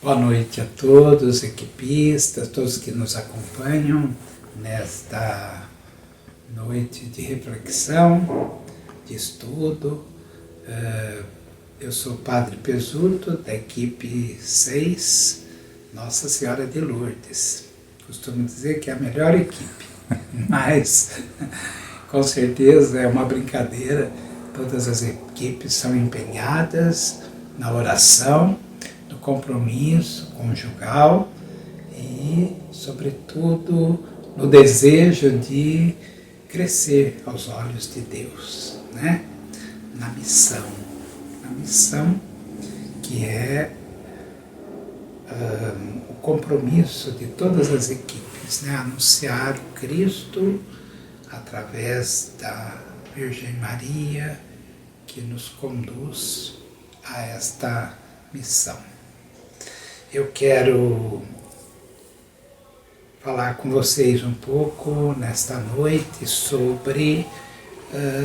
Boa noite a todos, equipistas, todos que nos acompanham nesta noite de reflexão, de estudo. Eu sou o Padre Pesuto, da equipe 6, Nossa Senhora de Lourdes. Costumo dizer que é a melhor equipe, mas com certeza é uma brincadeira. Todas as equipes são empenhadas na oração, no compromisso conjugal e, sobretudo, no desejo de crescer aos olhos de Deus, né? Na missão que é o compromisso de todas as equipes, né? Anunciar o Cristo através da Virgem Maria, que nos conduz a esta missão. Eu quero falar com vocês um pouco nesta noite sobre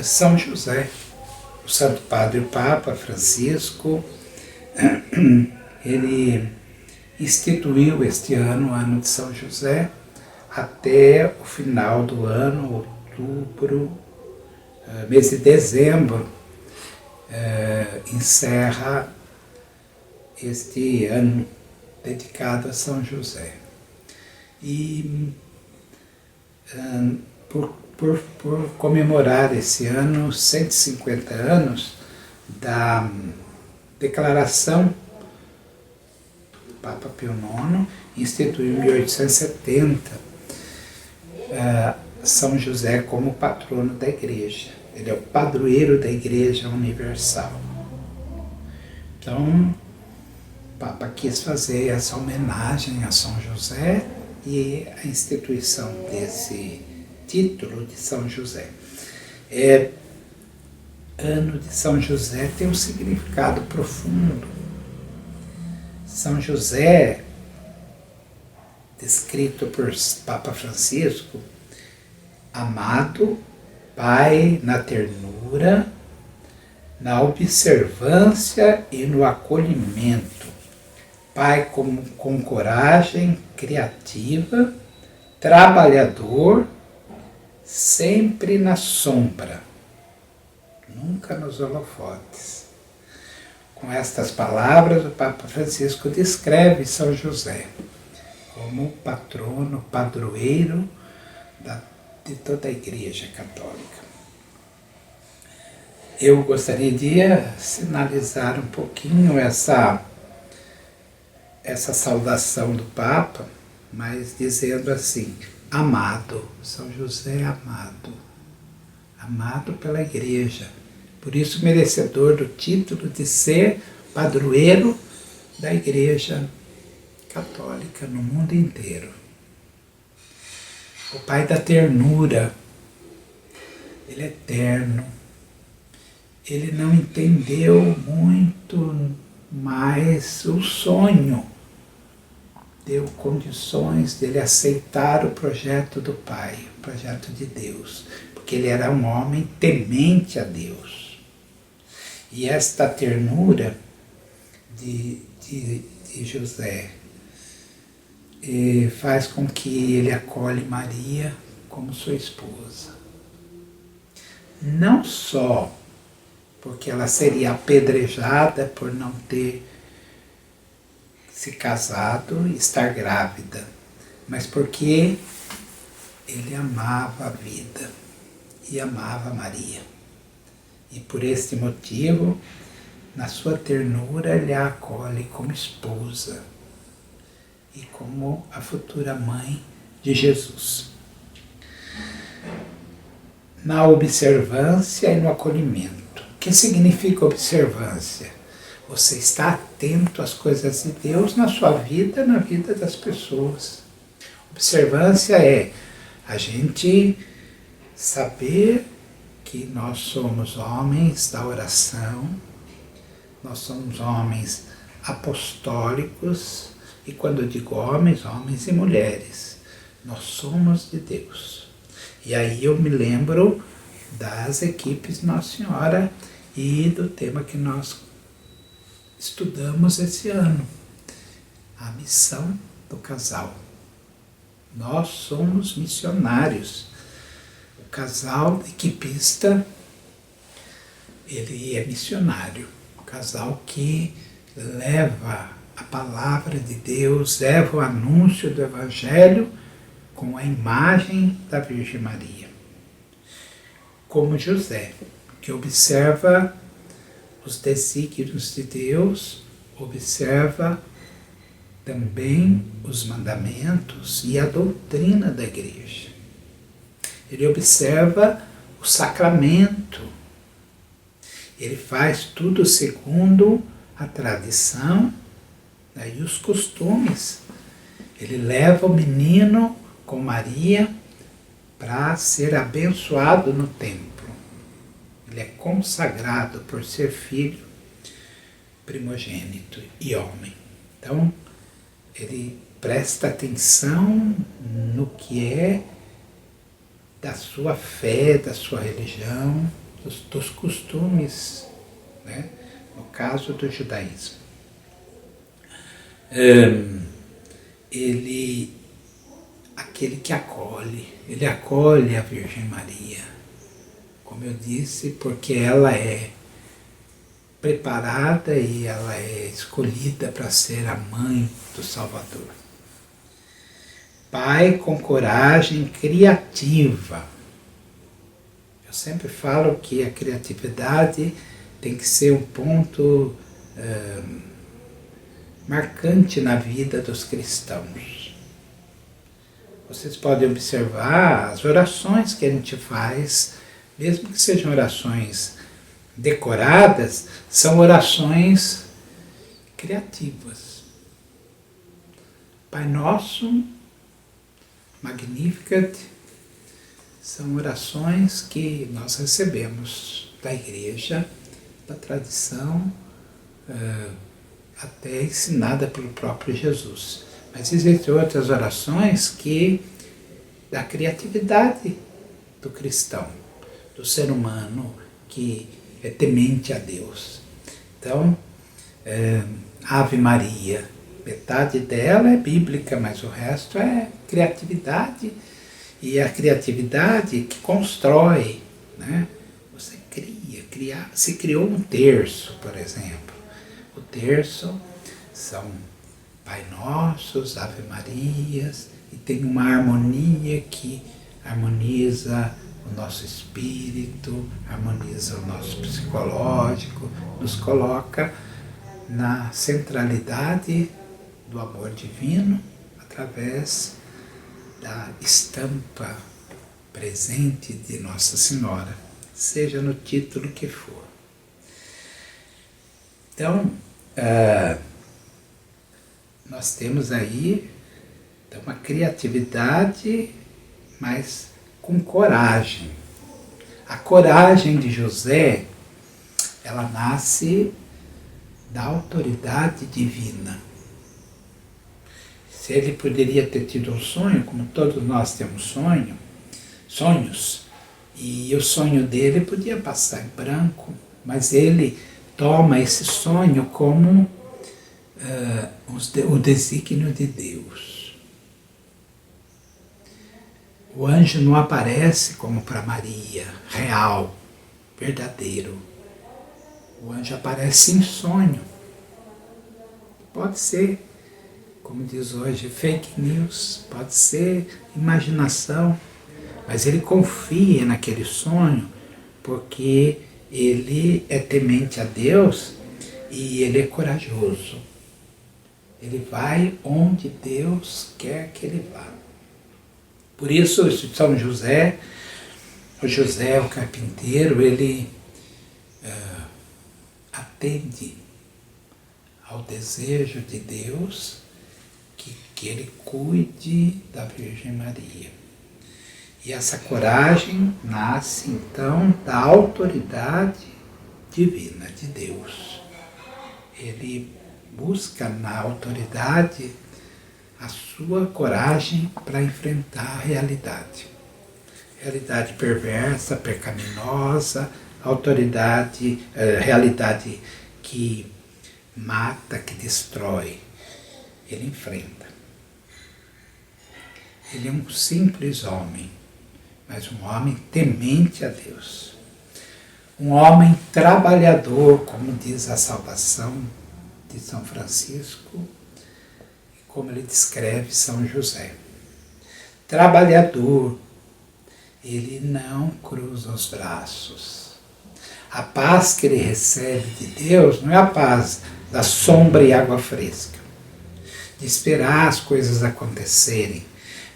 São José, o Santo Padre o Papa Francisco. Ele instituiu este ano, o ano de São José, até o final do ano, outubro, mês de dezembro, encerra este ano dedicado a São José. E por comemorar esse ano, 150 anos da declaração do Papa Pio IX, instituiu em 1870 São José como patrono da Igreja. Ele é o padroeiro da Igreja Universal. Então, o Papa quis fazer essa homenagem a São José e a instituição desse título de São José. Ano de São José tem um significado profundo. São José, descrito por Papa Francisco, amado Pai na ternura, na observância e no acolhimento. Pai com coragem criativa, trabalhador, sempre na sombra, nunca nos holofotes. Com estas palavras, o Papa Francisco descreve São José como patrono, padroeiro de toda a Igreja Católica. Eu gostaria de sinalizar um pouquinho essa saudação do Papa, mas dizendo assim: amado, São José amado pela Igreja, por isso merecedor do título de ser padroeiro da Igreja Católica no mundo inteiro. O Pai da ternura, ele é terno, ele não entendeu muito mais o sonho, deu condições dele aceitar o projeto do Pai, o projeto de Deus, porque ele era um homem temente a Deus. E esta ternura de José faz com que ele acolhe Maria como sua esposa. Não só porque ela seria apedrejada por não ter se casado e estar grávida, mas porque ele amava a vida e amava Maria. E por este motivo, na sua ternura, ele a acolhe como esposa e como a futura mãe de Jesus. Na observância e no acolhimento. O que significa observância? Você está atento às coisas de Deus na sua vida, na vida das pessoas. Observância é a gente saber que nós somos homens da oração, nós somos homens apostólicos, e quando eu digo homens, homens e mulheres, nós somos de Deus. E aí eu me lembro das equipes Nossa Senhora e do tema que nós estudamos esse ano. a missão do casal. Nós somos missionários. O casal equipista, ele é missionário. O casal que leva a palavra de Deus, leva o anúncio do Evangelho com a imagem da Virgem Maria. Como José, que observa os desígnios de Deus, observa também os mandamentos e a doutrina da igreja. Ele observa o sacramento. Ele faz tudo segundo a tradição, né, e os costumes. Ele leva o menino com Maria para ser abençoado no templo. Ele é consagrado por ser filho primogênito e homem. Então, ele presta atenção no que é da sua fé, da sua religião, dos costumes, né? No caso do judaísmo. Aquele que acolhe, ele acolhe a Virgem Maria, como eu disse, porque ela é preparada e ela é escolhida para ser a mãe do Salvador. Pai com coragem criativa. Eu sempre falo que a criatividade tem que ser um ponto marcante na vida dos cristãos. Vocês podem observar as orações que a gente faz, mesmo que sejam orações decoradas, são orações criativas. Pai Nosso, Magnificat, são orações que nós recebemos da igreja, da tradição, até ensinada pelo próprio Jesus. Mas existem outras orações que da criatividade do cristão, do ser humano que é temente a Deus. Então, Ave Maria, metade dela é bíblica, mas o resto é criatividade, e a criatividade que constrói, né? Você se criou um terço, por exemplo. O terço são Pai Nossos, Ave Marias, e tem uma harmonia que harmoniza o nosso espírito, harmoniza o nosso psicológico, nos coloca na centralidade do amor divino através da estampa presente de Nossa Senhora, seja no título que for. Então, nós temos aí uma criatividade, mas com coragem. A coragem de José, ela nasce da autoridade divina. Se ele poderia ter tido um sonho, como todos nós temos sonhos, e o sonho dele podia passar em branco, mas ele toma esse sonho como o desígnio de Deus. O anjo não aparece como para Maria, real, verdadeiro. O anjo aparece em sonho. Pode ser, como diz hoje, fake news, pode ser imaginação, mas ele confia naquele sonho porque ele é temente a Deus e ele é corajoso. Ele vai onde Deus quer que ele vá. Por isso, São José, o José, o carpinteiro, ele atende ao desejo de Deus que ele cuide da Virgem Maria. E essa coragem nasce, então, da autoridade divina de Deus. Ele busca na autoridade a sua coragem para enfrentar a realidade. Realidade perversa, pecaminosa, realidade que mata, que destrói. ele enfrenta. Ele é um simples homem, mas um homem temente a Deus. Um homem trabalhador, como diz a salvação de São Francisco, e como ele descreve São José. Trabalhador, ele não cruza os braços. A paz que ele recebe de Deus não é a paz da sombra e água fresca, de esperar as coisas acontecerem,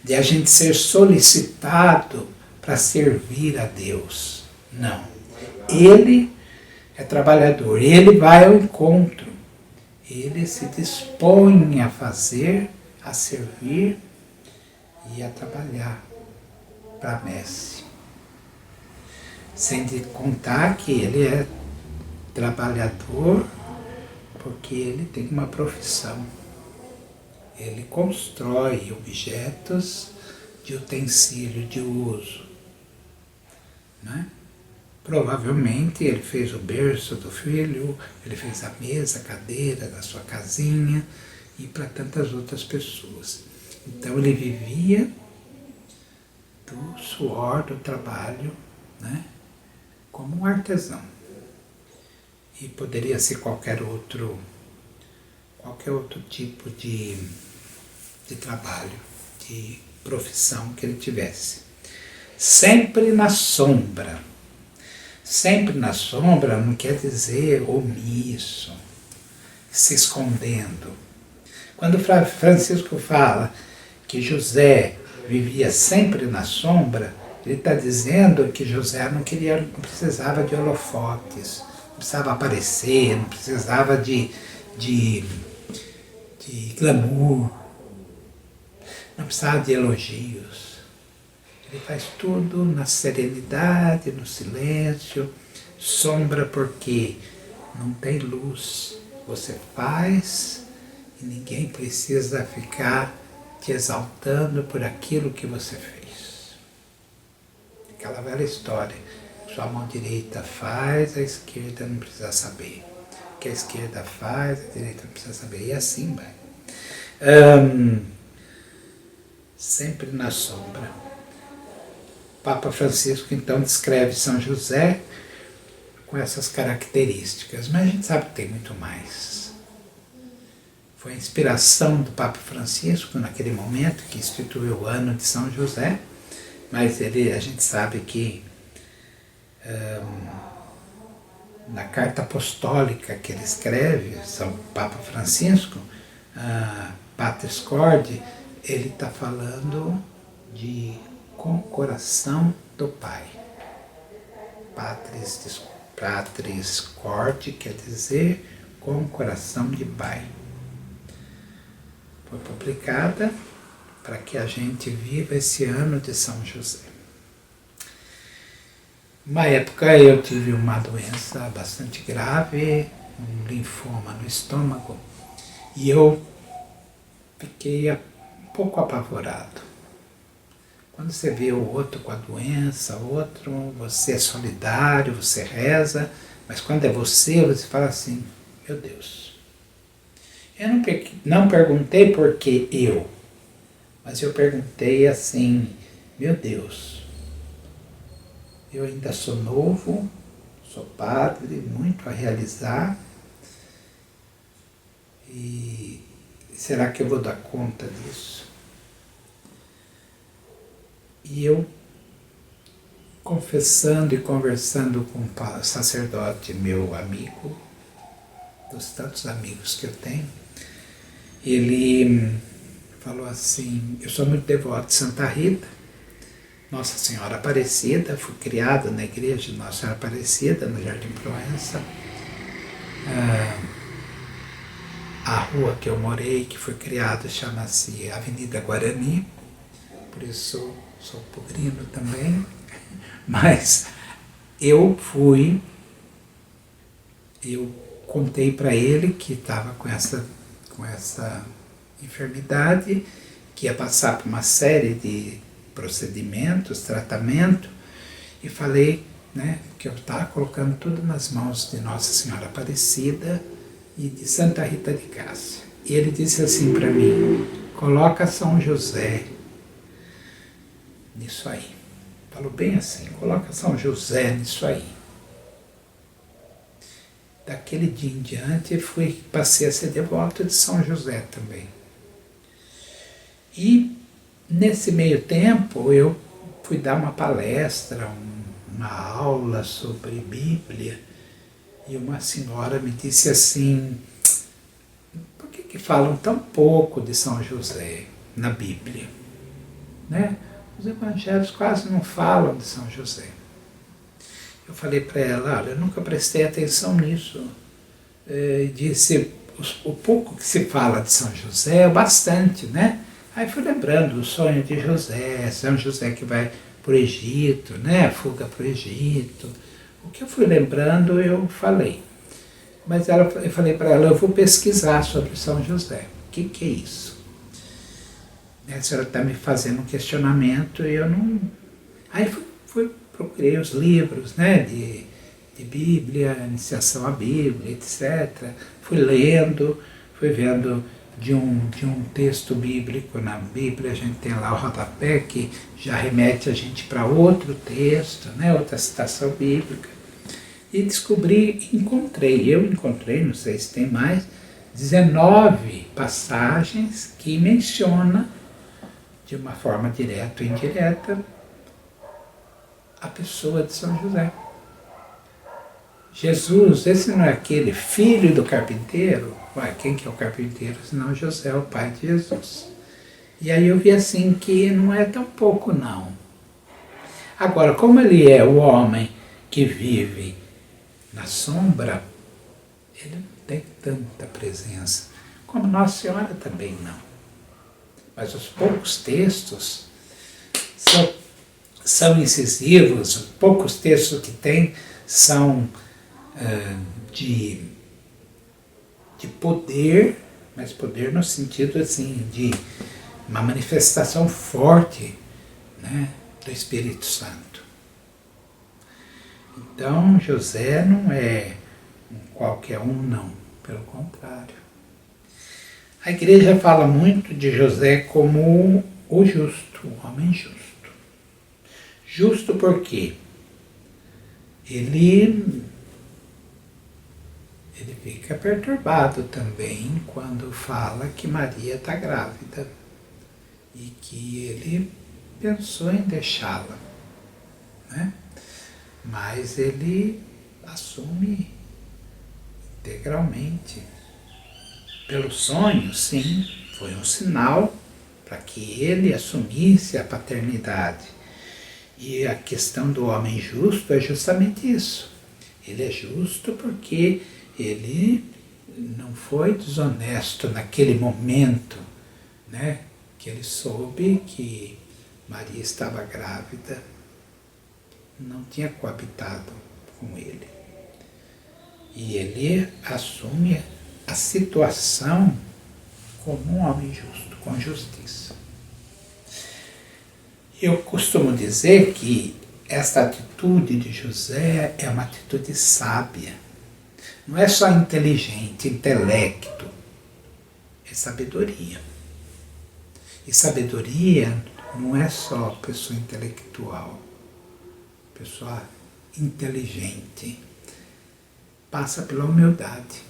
de a gente ser solicitado para servir a Deus. Não. Ele é trabalhador, ele vai ao encontro, ele se dispõe a fazer, a servir e a trabalhar para a messe. Sem de contar que ele é trabalhador porque ele tem uma profissão. Ele constrói objetos de utensílio de uso, né? Provavelmente ele fez o berço do filho, ele fez a mesa, a cadeira da sua casinha e para tantas outras pessoas. Então ele vivia do suor, do trabalho, né? Como um artesão. E poderia ser qualquer outro tipo de trabalho, de profissão que ele tivesse. Sempre na sombra. Sempre na sombra não quer dizer omisso, se escondendo. Quando Francisco fala que José vivia sempre na sombra, ele está dizendo que José não precisava de holofotes, não precisava aparecer, não precisava de glamour, não precisava de elogios. Ele faz tudo na serenidade, no silêncio. Sombra porque não tem luz. Você faz e ninguém precisa ficar te exaltando por aquilo que você fez. Aquela velha história. Sua mão direita faz, a esquerda não precisa saber. O que a esquerda faz, a direita não precisa saber. E assim vai. Sempre na sombra. Papa Francisco, então, descreve São José com essas características, mas a gente sabe que tem muito mais. Foi a inspiração do Papa Francisco, naquele momento, que instituiu o ano de São José, mas a gente sabe que na carta apostólica que ele escreve, São Papa Francisco, Patris Corde, ele está falando de com o coração do Pai. Patris Corde quer dizer com o coração de Pai. Foi publicada para que a gente viva esse ano de São José. Uma época eu tive uma doença bastante grave, um linfoma no estômago, e eu fiquei um pouco apavorado. Quando você vê o outro com a doença, você é solidário, você reza, mas quando é você fala assim, meu Deus. Eu não perguntei por que eu, mas eu perguntei assim, meu Deus, eu ainda sou novo, sou padre, muito a realizar, e será que eu vou dar conta disso? E eu, confessando e conversando com um sacerdote, meu amigo, dos tantos amigos que eu tenho, ele falou assim, eu sou muito devoto de Santa Rita, Nossa Senhora Aparecida, fui criado na igreja de Nossa Senhora Aparecida, no Jardim Proença. A rua que eu morei, que foi criada, chama-se Avenida Guarani, por isso sou pobrino também, mas eu contei para ele que estava com essa enfermidade, que ia passar por uma série de procedimentos, tratamento, e falei, né, que eu estava colocando tudo nas mãos de Nossa Senhora Aparecida e de Santa Rita de Cássia. E ele disse assim para mim: coloca São José nisso aí. Falou bem assim: coloca São José nisso aí. Daquele dia em diante passei a ser devoto de São José também. E nesse meio tempo eu fui dar uma palestra, uma aula sobre Bíblia, e uma senhora me disse assim: por que falam tão pouco de São José na Bíblia? Né? Os evangelhos quase não falam de São José. Eu falei para ela: olha, eu nunca prestei atenção nisso. Disse, o pouco que se fala de São José é bastante, né? Aí fui lembrando o sonho de José, São José que vai para o Egito, né? A fuga para o Egito. O que eu fui lembrando, eu falei. Mas eu falei para ela: eu vou pesquisar sobre São José. O que é isso? A senhora está me fazendo um questionamento e eu não... Aí procurei os livros, né, de Bíblia, iniciação à Bíblia, etc. Fui lendo, fui vendo de um texto bíblico. Na Bíblia a gente tem lá o rodapé que já remete a gente para outro texto, né, outra citação bíblica. E eu encontrei, não sei se tem mais, 19 passagens que menciona de uma forma direta ou indireta a pessoa de São José. Jesus, esse não é aquele filho do carpinteiro? Ué, quem que é o carpinteiro? Senão José, o pai de Jesus. E aí eu vi assim que não é tão pouco não. Agora, como ele é o homem que vive na sombra, ele não tem tanta presença, como Nossa Senhora também não. Mas os poucos textos são incisivos, os poucos textos que tem são de poder, mas poder no sentido assim, de uma manifestação forte, né, do Espírito Santo. Então José não é qualquer um, não, pelo contrário. A igreja fala muito de José como o justo, o homem justo. Justo porque ele fica perturbado também quando fala que Maria está grávida e que ele pensou em deixá-la, né? Mas ele assume integralmente. Pelo sonho, sim, foi um sinal para que ele assumisse a paternidade. E a questão do homem justo é justamente isso. Ele é justo porque ele não foi desonesto naquele momento, né, que ele soube que Maria estava grávida, não tinha coabitado com ele. E ele assume a situação como um homem justo, com justiça. Eu costumo dizer que esta atitude de José é uma atitude sábia. Não é só inteligente, intelecto, é sabedoria. E sabedoria não é só pessoa intelectual, pessoa inteligente. Passa pela humildade.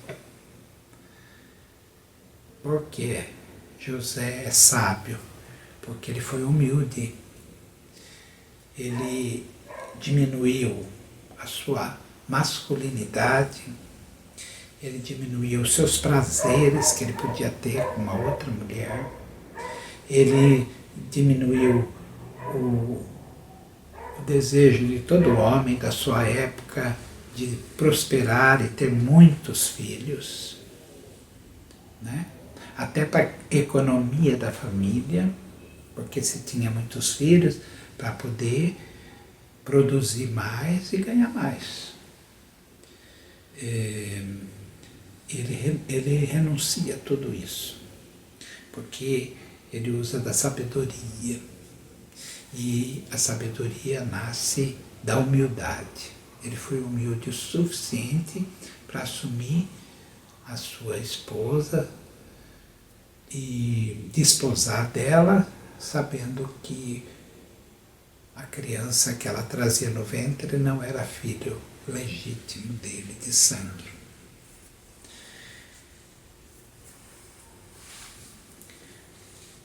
Por que José é sábio? Porque ele foi humilde. Ele diminuiu a sua masculinidade, ele diminuiu os seus prazeres que ele podia ter com uma outra mulher, ele diminuiu o desejo de todo homem da sua época de prosperar e ter muitos filhos, né? Até para a economia da família, porque se tinha muitos filhos, para poder produzir mais e ganhar mais. Ele renuncia a tudo isso, porque ele usa da sabedoria. E a sabedoria nasce da humildade. Ele foi humilde o suficiente para assumir a sua esposa e desposar dela, sabendo que a criança que ela trazia no ventre não era filho legítimo dele, de sangue.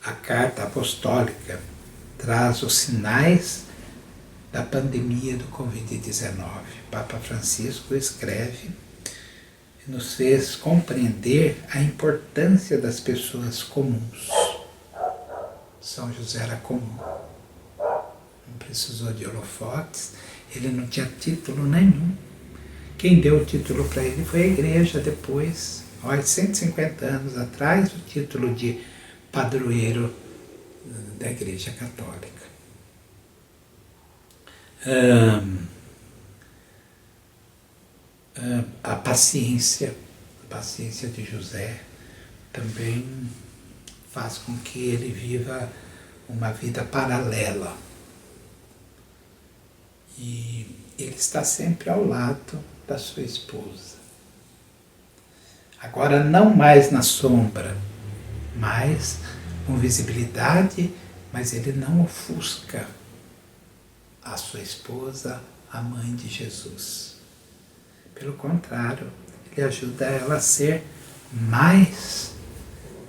A carta apostólica traz os sinais da pandemia do Covid-19. Papa Francisco escreve e nos fez compreender a importância das pessoas comuns. São José era comum, não precisou de holofotes, ele não tinha título nenhum. Quem deu o título para ele foi a igreja depois, 150 anos atrás, o título de padroeiro da Igreja Católica. A paciência de José também faz com que ele viva uma vida paralela. E ele está sempre ao lado da sua esposa. Agora não mais na sombra, mas com visibilidade, mas ele não ofusca a sua esposa, a mãe de Jesus. Pelo contrário, ele ajuda ela a ser mais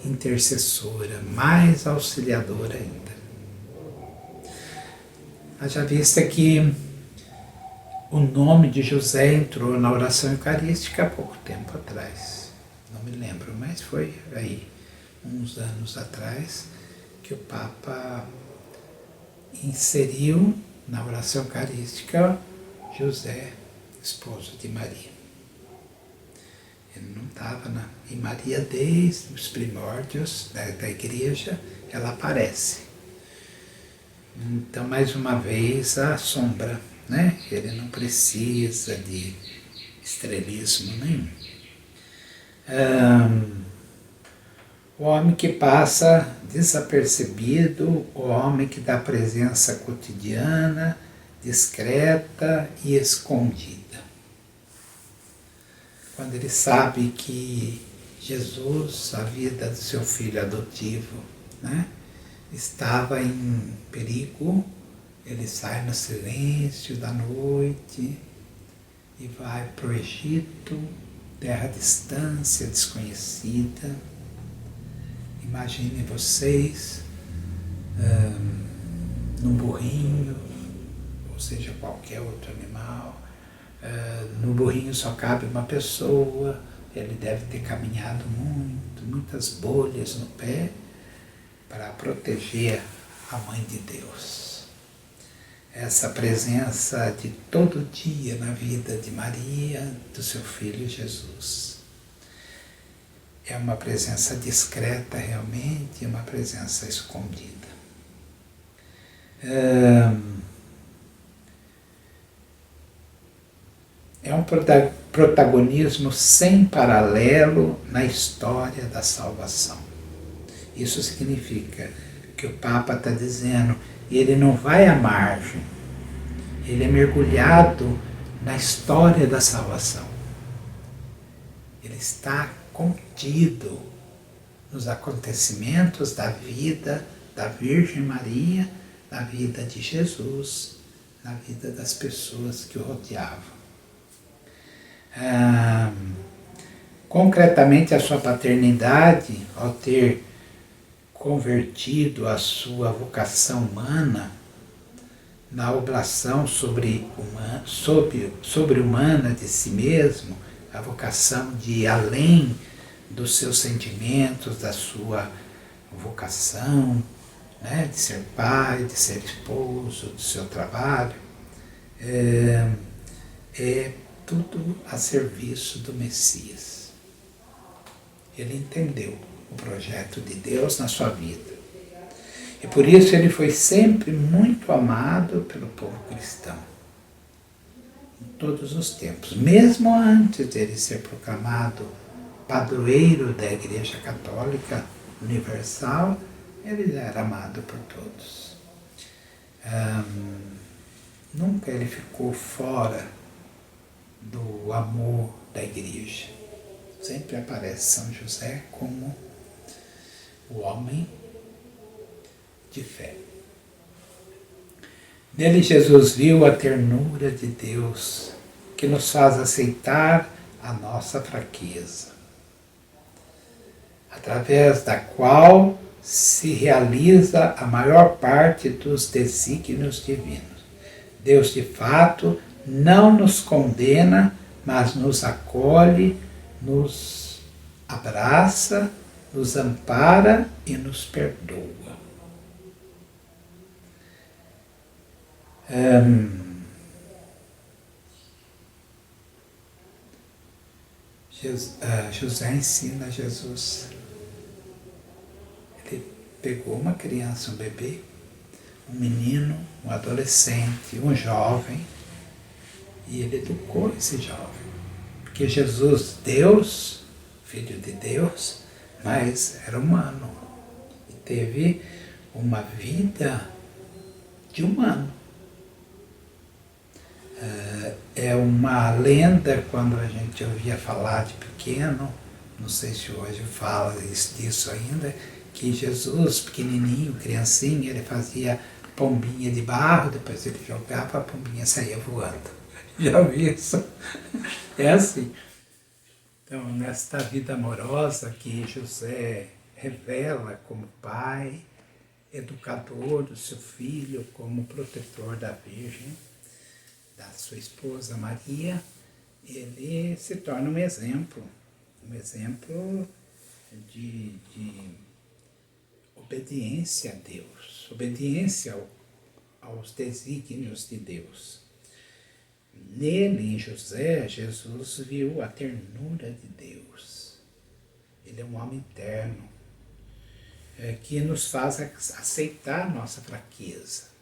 intercessora, mais auxiliadora ainda. Haja vista que o nome de José entrou na oração eucarística há pouco tempo atrás. Não me lembro, mas foi aí, uns anos atrás, que o Papa inseriu na oração eucarística José, esposo de Maria. Ele não estava em Maria desde os primórdios da igreja, ela aparece. Então, mais uma vez, a sombra, né? Ele não precisa de estrelismo nenhum. O homem que passa desapercebido, o homem que dá presença cotidiana, discreta e escondida. Quando ele sabe que Jesus, a vida do seu filho adotivo, né, estava em perigo, ele sai no silêncio da noite e vai para o Egito, terra distância, desconhecida. Imaginem vocês num burrinho, ou seja, qualquer outro animal. No burrinho só cabe uma pessoa, ele deve ter caminhado muitas bolhas no pé para proteger a Mãe de Deus. Essa presença de todo dia na vida de Maria, do seu filho Jesus. É uma presença discreta realmente, é uma presença escondida. É um protagonismo sem paralelo na história da salvação. Isso significa que o Papa está dizendo, ele não vai à margem, ele é mergulhado na história da salvação. Ele está contido nos acontecimentos da vida da Virgem Maria, na vida de Jesus, na vida das pessoas que o rodeavam. Concretamente, a sua paternidade, ao ter convertido a sua vocação humana na oblação sobre-humana de si mesmo, a vocação de ir além dos seus sentimentos, da sua vocação, né, de ser pai, de ser esposo, do seu trabalho, é tudo a serviço do Messias. Ele entendeu o projeto de Deus na sua vida. E por isso ele foi sempre muito amado pelo povo cristão. Em todos os tempos. Mesmo antes de ele ser proclamado padroeiro da Igreja Católica Universal, ele era amado por todos. Nunca ele ficou fora do amor da Igreja. Sempre aparece São José como o homem de fé. Nele Jesus viu a ternura de Deus, que nos faz aceitar a nossa fraqueza, através da qual se realiza a maior parte dos desígnios divinos. Deus, de fato, não nos condena, mas nos acolhe, nos abraça, nos ampara e nos perdoa. José ensina Jesus. Ele pegou uma criança, um bebê, um menino, um adolescente, um jovem, e ele educou esse jovem. Porque Jesus, Deus, Filho de Deus, mas era humano. E teve uma vida de humano. É uma lenda, quando a gente ouvia falar de pequeno, não sei se hoje fala disso ainda, que Jesus, pequenininho, criancinha, ele fazia pombinha de barro, depois ele jogava, a pombinha saía voando. Já vi isso? É assim. Então, nesta vida amorosa que José revela como pai, educador do seu filho, como protetor da Virgem, da sua esposa Maria, ele se torna um exemplo de obediência a Deus, obediência aos desígnios de Deus. Nele, em José, Jesus viu a ternura de Deus. Ele é um homem terno, que nos faz aceitar nossa fraqueza.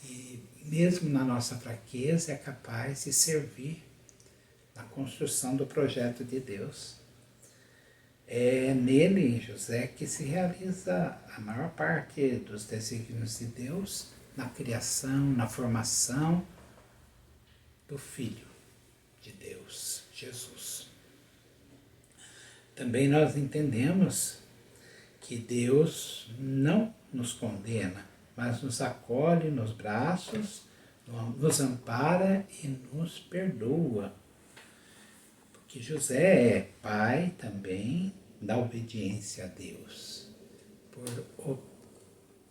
E mesmo na nossa fraqueza é capaz de servir na construção do projeto de Deus. É nele, em José, que se realiza a maior parte dos desígnios de Deus na criação, na formação do Filho de Deus, Jesus. Também nós entendemos que Deus não nos condena, mas nos acolhe nos braços, nos ampara e nos perdoa. Porque José é pai também da obediência a Deus.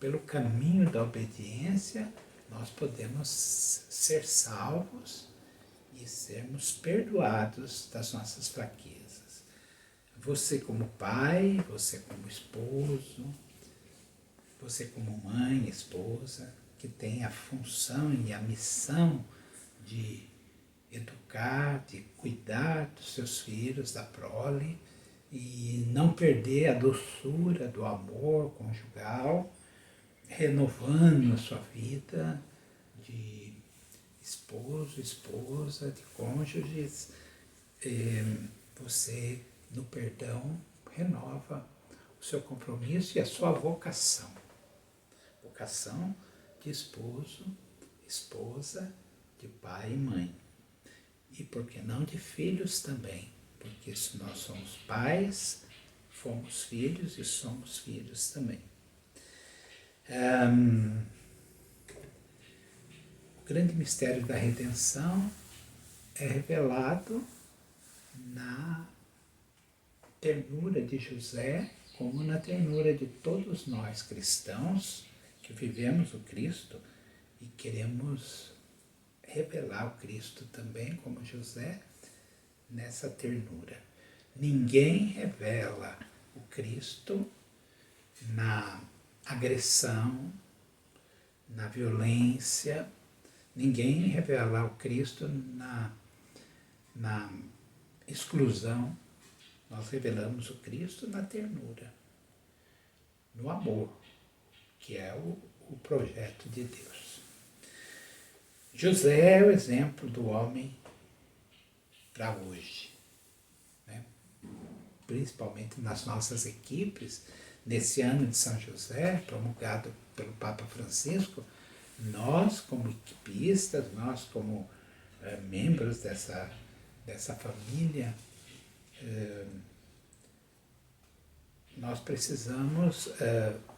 Pelo caminho da obediência, nós podemos ser salvos e sermos perdoados das nossas fraquezas. Você como pai, você como esposo, você como mãe, esposa, que tem a função e a missão de educar, de cuidar dos seus filhos, da prole, e não perder a doçura do amor conjugal, renovando a sua vida de esposo, esposa, de cônjuges. Você, no perdão, renova o seu compromisso e a sua vocação. Vocação de esposo, esposa, de pai e mãe. E por que não de filhos também? Porque se nós somos pais, fomos filhos e somos filhos também. O grande mistério da redenção é revelado na ternura de José, como na ternura de todos nós cristãos que vivemos o Cristo e queremos revelar o Cristo também, como José, nessa ternura. Ninguém revela o Cristo na agressão, na violência. Ninguém revela o Cristo na exclusão. Nós revelamos o Cristo na ternura, no amor, que é o projeto de Deus. José é o exemplo do homem para hoje, né? Principalmente nas nossas equipes, nesse ano de São José, promulgado pelo Papa Francisco, nós como equipistas, nós como membros dessa família, nós precisamos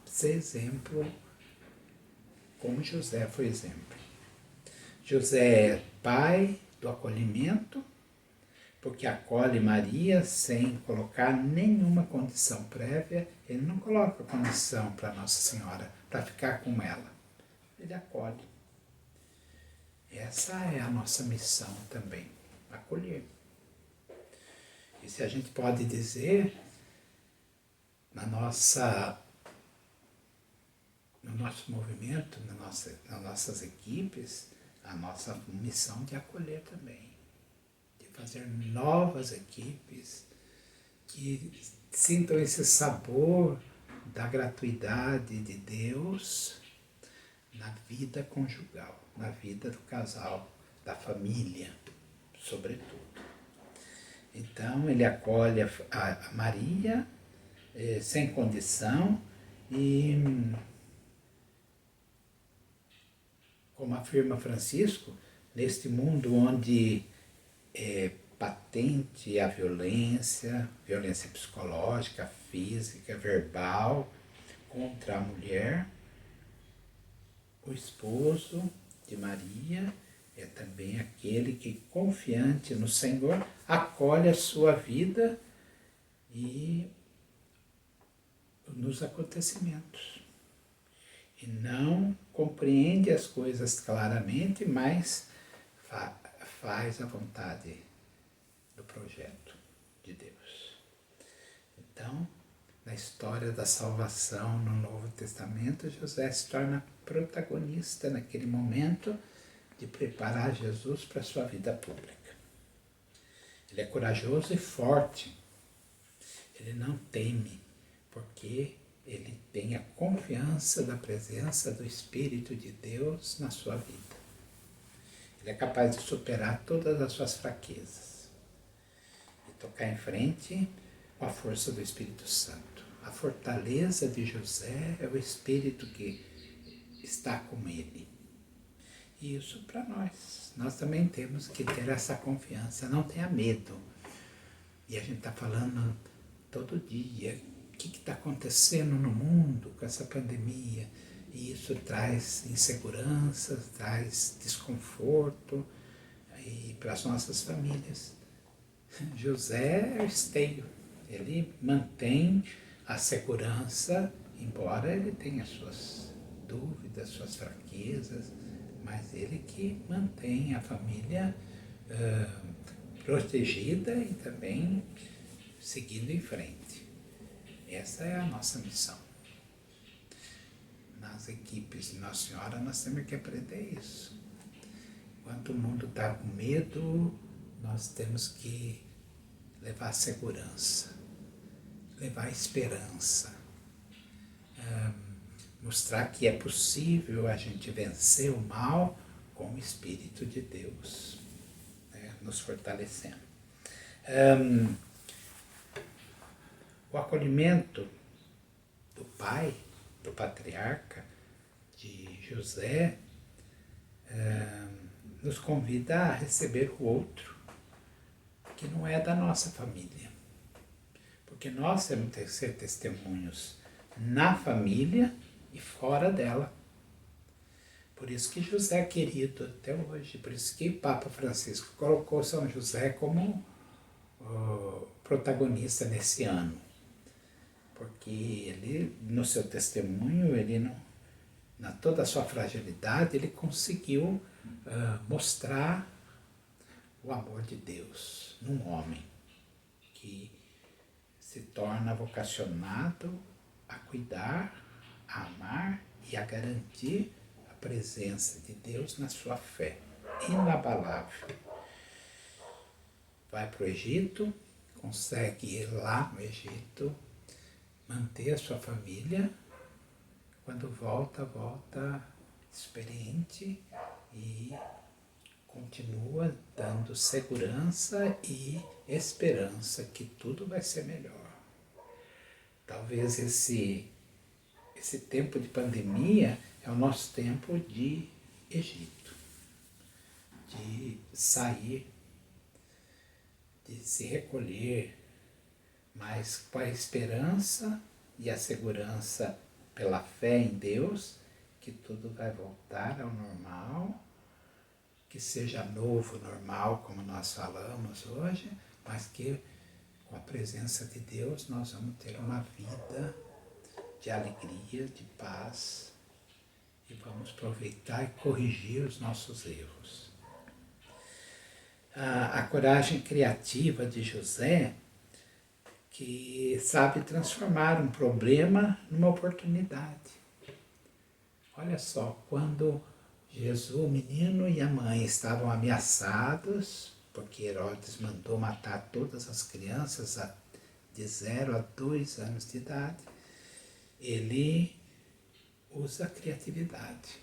ser exemplo, como José foi exemplo. José é pai do acolhimento, porque acolhe Maria sem colocar nenhuma condição prévia. Ele não coloca condição para Nossa Senhora, para ficar com ela. Ele acolhe. Essa é a nossa missão também, acolher. E se a gente pode dizer, no nosso movimento, nas nossas equipes, a nossa missão de acolher também. De fazer novas equipes que sintam esse sabor da gratuidade de Deus na vida conjugal, na vida do casal, da família, sobretudo. Então ele acolhe a Maria sem condição e, como afirma Francisco, neste mundo onde é patente a violência psicológica, física, verbal contra a mulher, o esposo de Maria é também aquele que, confiante no Senhor, acolhe a sua vida e nos acontecimentos. E não compreende as coisas claramente, mas faz a vontade do projeto de Deus. Então, na história da salvação no Novo Testamento, José se torna protagonista naquele momento de preparar Jesus para a sua vida pública. Ele é corajoso e forte. Ele não teme, porque ele tem a confiança da presença do Espírito de Deus na sua vida. Ele é capaz de superar todas as suas fraquezas e tocar em frente com a força do Espírito Santo. A fortaleza de José é o Espírito que está com ele. E isso para nós. Nós também temos que ter essa confiança. Não tenha medo. E a gente está falando todo dia. O que está acontecendo no mundo com essa pandemia? E isso traz insegurança, traz desconforto e para as nossas famílias. José é o esteio. Ele mantém a segurança, embora ele tenha suas dúvidas, suas fraquezas, mas ele que mantém a família protegida e também seguindo em frente. Essa é a nossa missão. Nas equipes de Nossa Senhora nós temos que aprender isso. Enquanto o mundo está com medo, nós temos que levar segurança, levar esperança, mostrar que é possível a gente vencer o mal com o Espírito de Deus, né, nos fortalecendo. O acolhimento do pai, do patriarca, de José, nos convida a receber o outro, que não é da nossa família. Porque nós temos que ser testemunhos na família e fora dela. Por isso que José é querido até hoje, por isso que o Papa Francisco colocou São José como protagonista nesse ano. Porque ele, no seu testemunho, ele na toda a sua fragilidade, ele conseguiu mostrar o amor de Deus num homem que se torna vocacionado a cuidar, a amar e a garantir a presença de Deus na sua fé, inabalável. Vai para o Egito, consegue ir lá no Egito, manter a sua família. Quando volta experiente e continua dando segurança e esperança que tudo vai ser melhor. Talvez esse tempo de pandemia é o nosso tempo de Egito, de sair, de se recolher, mas com a esperança e a segurança pela fé em Deus, que tudo vai voltar ao normal, que seja novo, normal, como nós falamos hoje, mas que com a presença de Deus nós vamos ter uma vida de alegria, de paz, e vamos aproveitar e corrigir os nossos erros. A coragem criativa de José, que sabe transformar um problema numa oportunidade. Olha só, quando Jesus, o menino e a mãe estavam ameaçados, porque Herodes mandou matar todas as crianças de 0 a 2 anos de idade, ele usa a criatividade,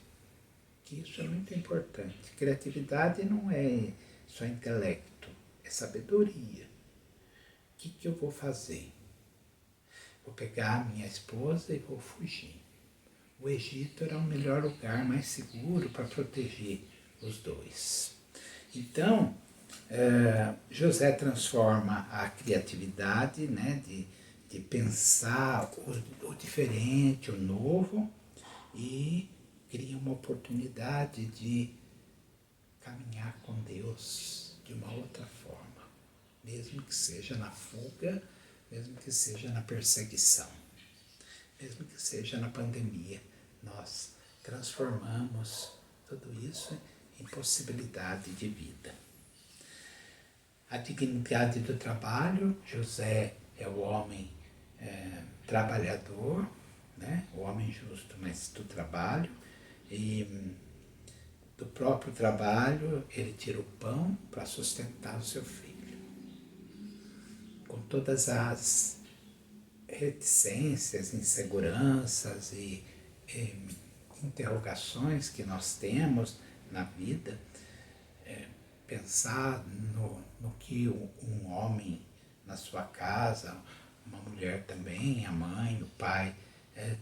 que isso é muito importante. Criatividade não é só intelecto, é sabedoria. O que eu vou fazer? Vou pegar a minha esposa e vou fugir. O Egito era o melhor lugar, mais seguro para proteger os dois. Então, José transforma a criatividade, né, de pensar o diferente, o novo, e cria uma oportunidade de caminhar com Deus de uma outra forma, mesmo que seja na fuga, mesmo que seja na perseguição, mesmo que seja na pandemia. Nós transformamos tudo isso em possibilidade de vida. A dignidade do trabalho, José é o homem trabalhador, né? O homem justo, mas do trabalho, e do próprio trabalho ele tira o pão para sustentar o seu filho. Com todas as reticências, inseguranças e interrogações que nós temos na vida, pensar no que um homem na sua casa, uma mulher também, a mãe, o pai,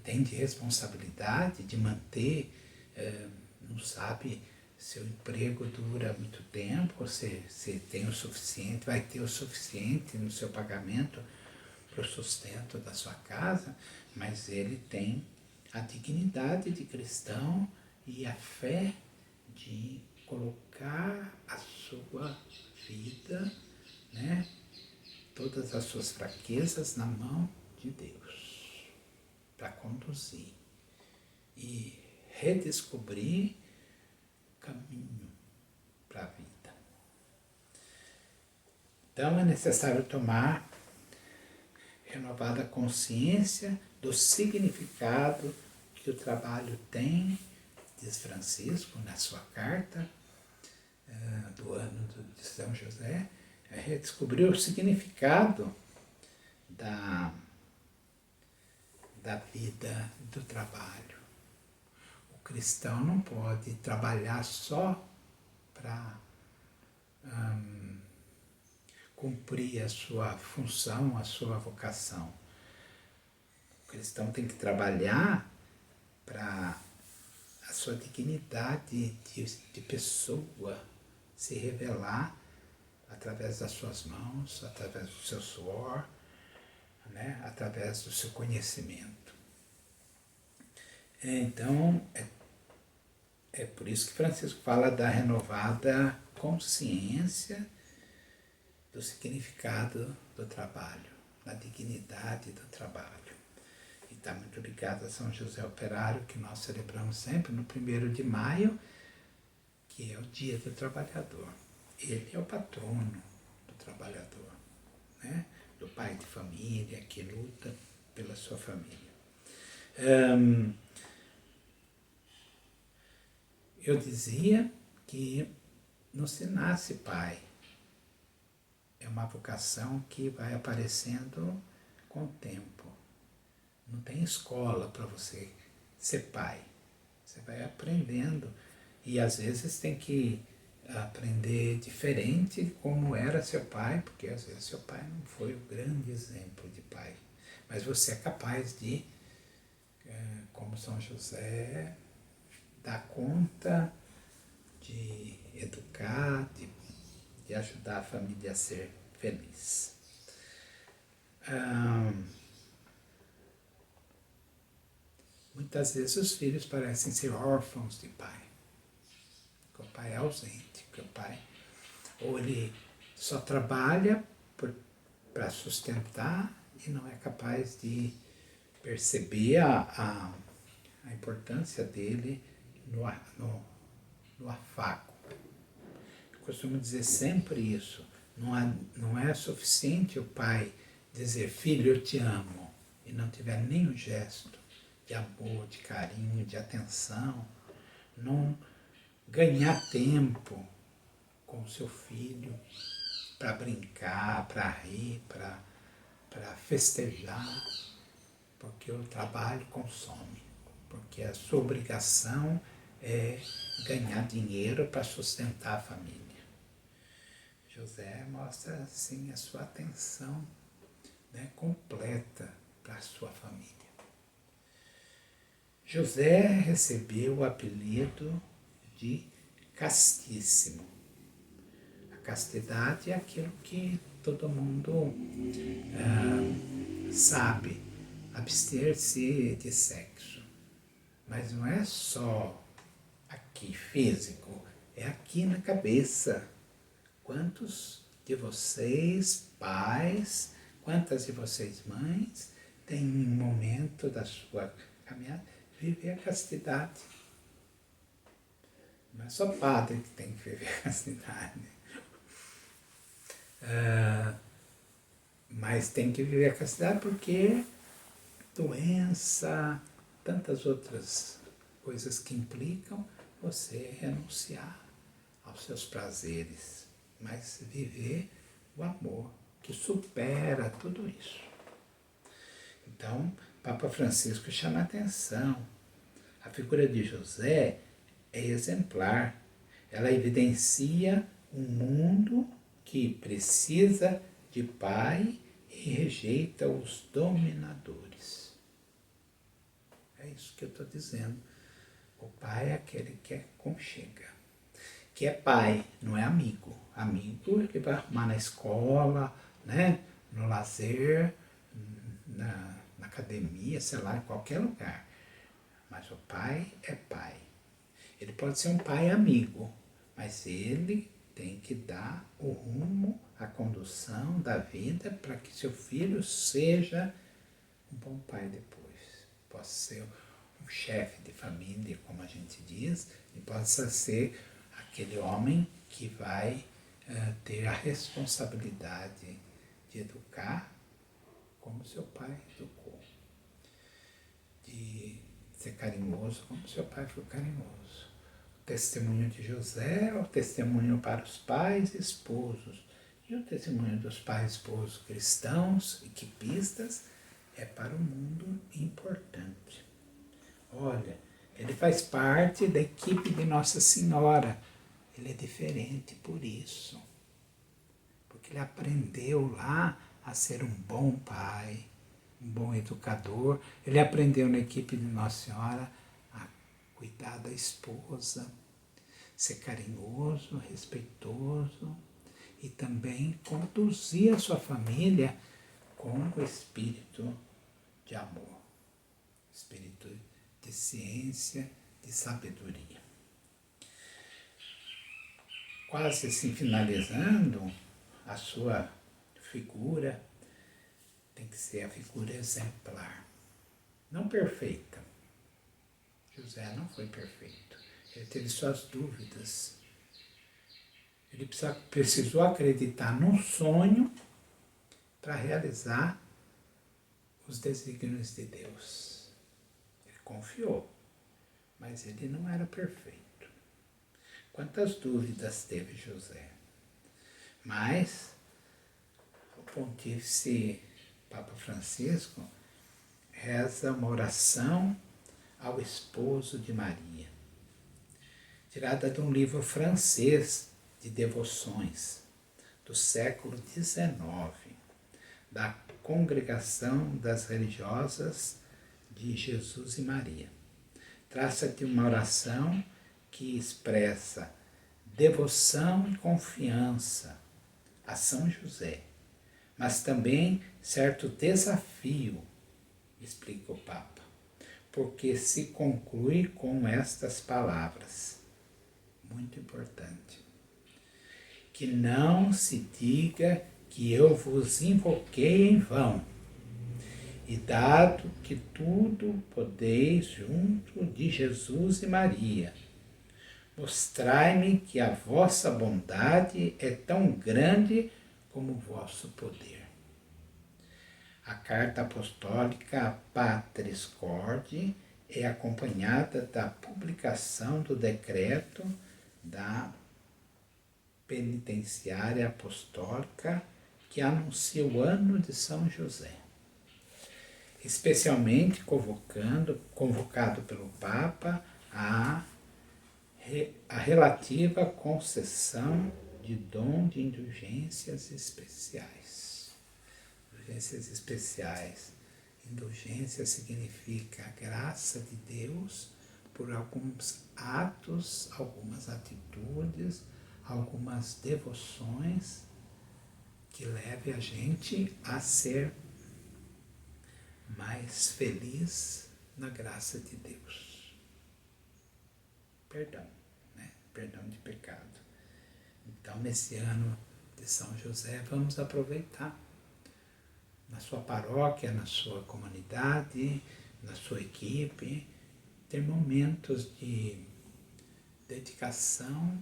tem de responsabilidade de manter, não sabe se o emprego dura muito tempo, se tem o suficiente, vai ter o suficiente no seu pagamento para o sustento da sua casa, mas ele tem a dignidade de cristão e a fé de colocar a sua vida, né, todas as suas fraquezas na mão de Deus, para conduzir e redescobrir o caminho para a vida. Então é necessário tomar renovada consciência do significado que o trabalho tem, diz Francisco na sua carta do ano de São José, redescobrir o significado da vida do trabalho. O cristão não pode trabalhar só para cumprir a sua função, a sua vocação. O cristão tem que trabalhar para a sua dignidade de pessoa se revelar através das suas mãos, através do seu suor, né, através do seu conhecimento. Então, é por isso que Francisco fala da renovada consciência do significado do trabalho, da dignidade do trabalho. E está muito ligado a São José Operário, que nós celebramos sempre no 1º de maio, que é o Dia do Trabalhador. Ele é o patrono do trabalhador, né? Do pai de família que luta pela sua família. Eu dizia que não se nasce pai. É uma vocação que vai aparecendo com o tempo. Não tem escola para você ser pai. Você vai aprendendo. E às vezes tem que aprender diferente como era seu pai, porque às vezes seu pai não foi o grande exemplo de pai. Mas você é capaz de, como São José, dar conta de educar, de ajudar a família a ser feliz. Muitas vezes os filhos parecem ser órfãos de pai, que o pai é ausente, que o pai ou ele só trabalha para sustentar e não é capaz de perceber a importância dele no afago. Eu costumo dizer sempre isso. Não é suficiente o pai dizer, filho, eu te amo, e não tiver nenhum gesto de amor, de carinho, de atenção, não ganhar tempo com o seu filho para brincar, para rir, para festejar, porque o trabalho consome, porque a sua obrigação é ganhar dinheiro para sustentar a família. José mostra assim a sua atenção, né, completa para a sua família. José recebeu o apelido de castíssimo. A castidade é aquilo que todo mundo sabe, abster-se de sexo. Mas não é só aqui físico, é aqui na cabeça. Quantos de vocês, pais, quantas de vocês, mães, têm um momento da sua caminhada viver a castidade? Não é só padre que tem que viver a castidade. Mas tem que viver a castidade porque doença, tantas outras coisas que implicam você renunciar aos seus prazeres, mas viver o amor que supera tudo isso. Então, Papa Francisco chama a atenção. A figura de José é exemplar. Ela evidencia um mundo que precisa de pai e rejeita os dominadores. É isso que eu estou dizendo. O pai é aquele que aconchega. Que é pai, não é amigo. Amigo ele vai arrumar na escola, né? No lazer, na academia, sei lá, em qualquer lugar. Mas o pai é pai. Ele pode ser um pai amigo, mas ele tem que dar o rumo, a condução da vida para que seu filho seja um bom pai depois. Possa ser um chefe de família, como a gente diz, e possa ser aquele homem que vai ter a responsabilidade de educar como seu pai educou, de ser carinhoso como seu pai foi carinhoso. O testemunho de José é o testemunho para os pais e esposos, e o testemunho dos pais e esposos cristãos, equipistas, é para o mundo importante. Olha, ele faz parte da equipe de Nossa Senhora. Ele é diferente por isso. Porque ele aprendeu lá a ser um bom pai, um bom educador. Ele aprendeu na equipe de Nossa Senhora a cuidar da esposa, ser carinhoso, respeitoso e também conduzir a sua família com o espírito de amor, espírito de ciência, de sabedoria. Quase assim finalizando, a sua figura tem que ser a figura exemplar, não perfeita. José não foi perfeito, ele teve suas dúvidas. Ele precisou acreditar num sonho para realizar os desígnios de Deus. Ele confiou, mas ele não era perfeito. Quantas dúvidas teve José? Mas o pontífice Papa Francisco reza uma oração ao esposo de Maria, tirada de um livro francês de devoções do século XIX, da Congregação das Religiosas de Jesus e Maria. Trata de uma oração que expressa devoção e confiança a São José, mas também certo desafio, explica o Papa, porque se conclui com estas palavras, muito importante: que não se diga que eu vos invoquei em vão, e dado que tudo podeis junto de Jesus e Maria, mostrai-me que a vossa bondade é tão grande como o vosso poder. A carta apostólica Patris Corde é acompanhada da publicação do decreto da penitenciária apostólica que anuncia o ano de São José, especialmente convocado pelo Papa a relativa concessão de dom de indulgências especiais. Indulgências especiais. Indulgência significa a graça de Deus por alguns atos, algumas atitudes, algumas devoções que leve a gente a ser mais feliz na graça de Deus. Perdão, né? Perdão de pecado. Então, nesse ano de São José, vamos aproveitar na sua paróquia, na sua comunidade, na sua equipe, ter momentos de dedicação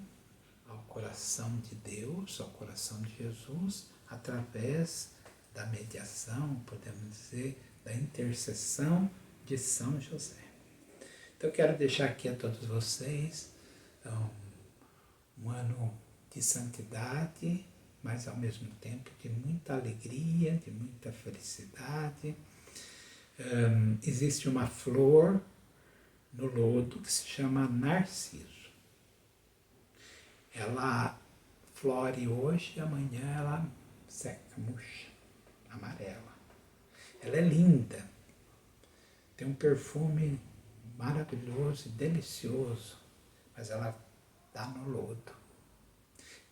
ao coração de Deus, ao coração de Jesus, através da mediação, podemos dizer, da intercessão de São José. Então eu quero deixar aqui a todos vocês um ano de santidade, mas ao mesmo tempo de muita alegria, de muita felicidade. Existe uma flor no lodo que se chama narciso. Ela flore hoje e amanhã ela seca, murcha, amarela. Ela é linda, tem um perfume maravilhoso e delicioso, mas ela está no lodo.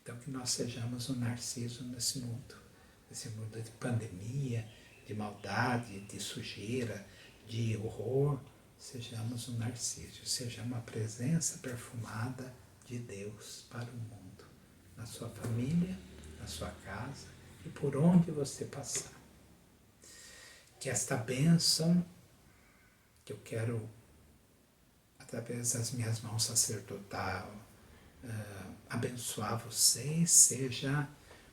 Então que nós sejamos um narciso nesse mundo de pandemia, de maldade, de sujeira, de horror. Sejamos um narciso, sejamos a presença perfumada de Deus para o mundo, na sua família, na sua casa e por onde você passar. Que esta bênção que eu quero, através das minhas mãos sacerdotal, abençoar vocês, seja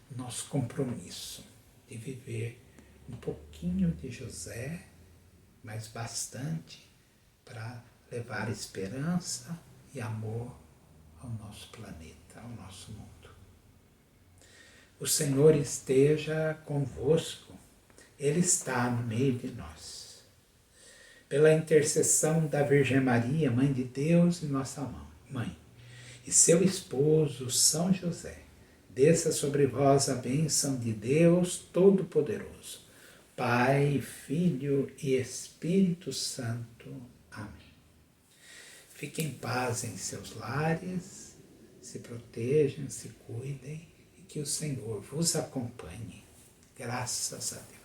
o nosso compromisso de viver um pouquinho de José, mas bastante para levar esperança e amor ao nosso planeta, ao nosso mundo. O Senhor esteja convosco, Ele está no meio de nós. Pela intercessão da Virgem Maria, Mãe de Deus e nossa Mãe, e seu esposo São José, desça sobre vós a bênção de Deus Todo-Poderoso, Pai, Filho e Espírito Santo. Amém. Fiquem em paz em seus lares, se protejam, se cuidem e que o Senhor vos acompanhe. Graças a Deus.